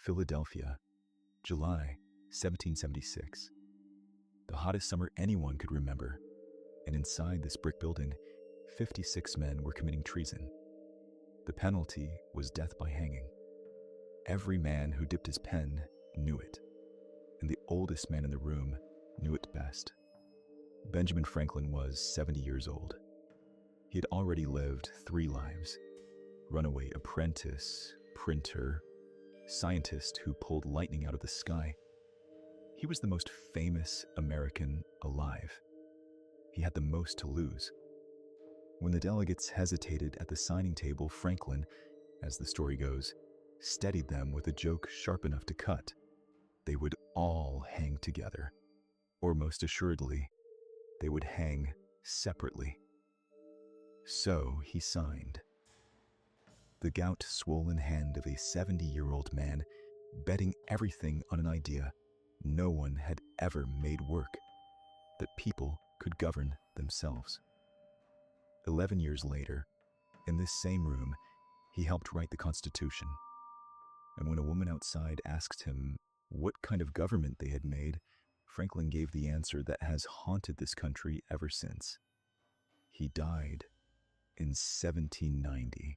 Philadelphia, July 1776. The hottest summer anyone could remember, and inside this brick building, 56 men were committing treason. The penalty was death by hanging. Every man who dipped his pen knew it, and the oldest man in the room knew it best. Benjamin Franklin was 70 years old. He had already lived 3 lives: runaway apprentice, printer, scientist who pulled lightning out of the sky. He was the most famous American alive. He had the most to lose. When the delegates hesitated at the signing table, Franklin, as the story goes, steadied them with a joke sharp enough to cut. They would all hang together, or most assuredly, they would hang separately. So he signed. The gout-swollen hand of a 70-year-old man, betting everything on an idea no one had ever made work: that people could govern themselves. 11 years later, in this same room, he helped write the Constitution. And when a woman outside asked him what kind of government they had made, Franklin gave the answer that has haunted this country ever since. He died in 1790.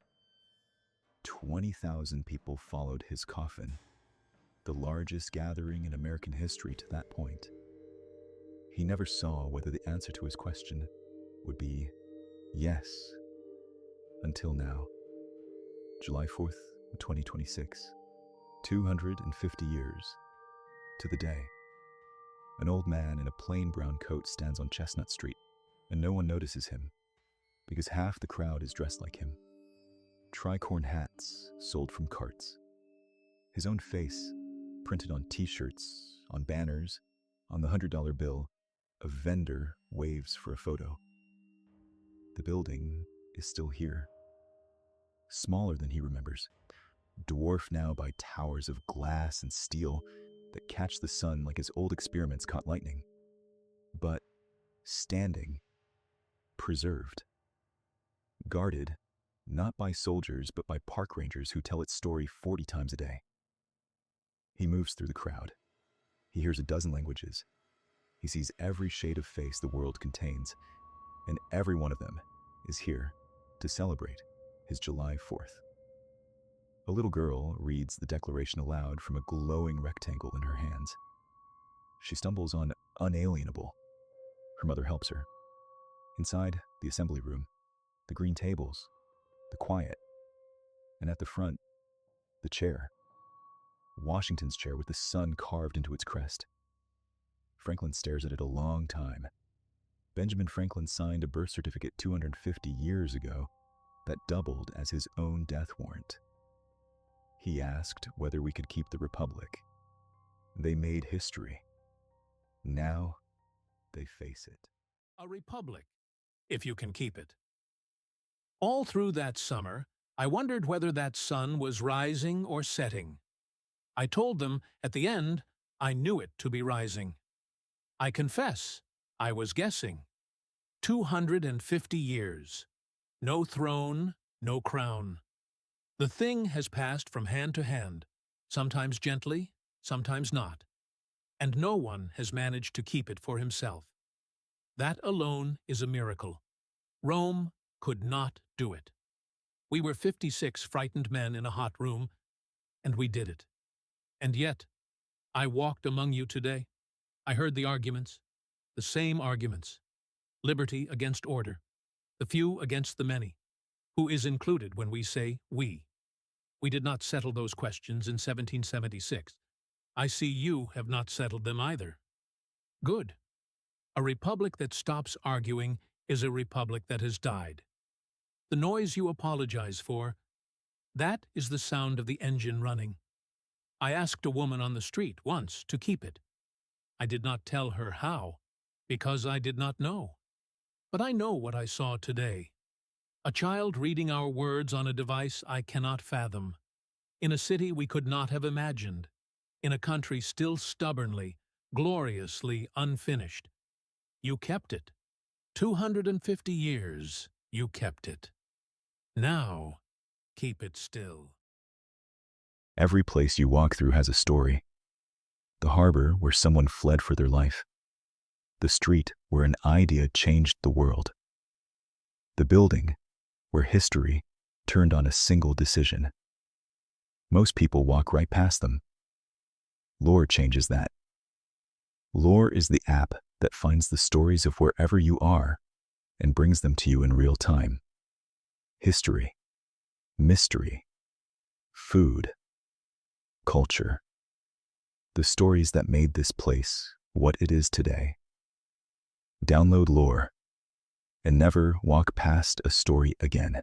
20,000 people followed his coffin, the largest gathering in American history to that point. He never saw whether the answer to his question would be yes, until now. July 4th, 2026, 250 years to the day. An old man in a plain brown coat stands on Chestnut Street, and no one notices him, because half the crowd is dressed like him. Tricorn hats sold from carts. His own face printed on t-shirts, on banners, on the $100 bill. A vendor waves for a photo. The building is still here, smaller than he remembers, dwarfed now by towers of glass and steel that catch the sun like his old experiments caught lightning, but standing, preserved, guarded not by soldiers but by park rangers who tell its story 40 times a day. He moves through the crowd. He hears a dozen languages. He sees every shade of face the world contains, and every one of them is here to celebrate his July 4th. A little girl reads the Declaration aloud from a glowing rectangle in her hands. She stumbles on unalienable. Her mother helps her. Inside the assembly room, the green tables, the quiet, and at the front, the chair. Washington's chair with the sun carved into its crest. Franklin stares at it a long time. Benjamin Franklin signed a birth certificate 250 years ago that doubled as his own death warrant. He asked whether we could keep the Republic. They made history. Now they face it. A republic, if you can keep it. All through that summer, I wondered whether that sun was rising or setting. I told them, at the end, I knew it to be rising. I confess, I was guessing. 250 years. No throne, no crown. The thing has passed from hand to hand, sometimes gently, sometimes not, and no one has managed to keep it for himself. That alone is a miracle. Rome could not do it. We were 56 frightened men in a hot room, and we did it. And yet, I walked among you today. I heard the arguments, the same arguments. Liberty against order, the few against the many. Who is included when we say we? We did not settle those questions in 1776. I see you have not settled them either. Good. A republic that stops arguing is a republic that has died. The noise you apologize for, that is the sound of the engine running. I asked a woman on the street once to keep it. I did not tell her how, because I did not know. But I know what I saw today. A child reading our words on a device I cannot fathom. In a city we could not have imagined. In a country still stubbornly, gloriously unfinished. You kept it. 250 years you kept it. Now, keep it still. Every place you walk through has a story. The harbor where someone fled for their life. The street where an idea changed the world. The building where history turned on a single decision. Most people walk right past them. Lore changes that. Lore is the app that finds the stories of wherever you are and brings them to you in real time. History, mystery, food, culture. The stories that made this place what it is today. Download Lore and never walk past a story again.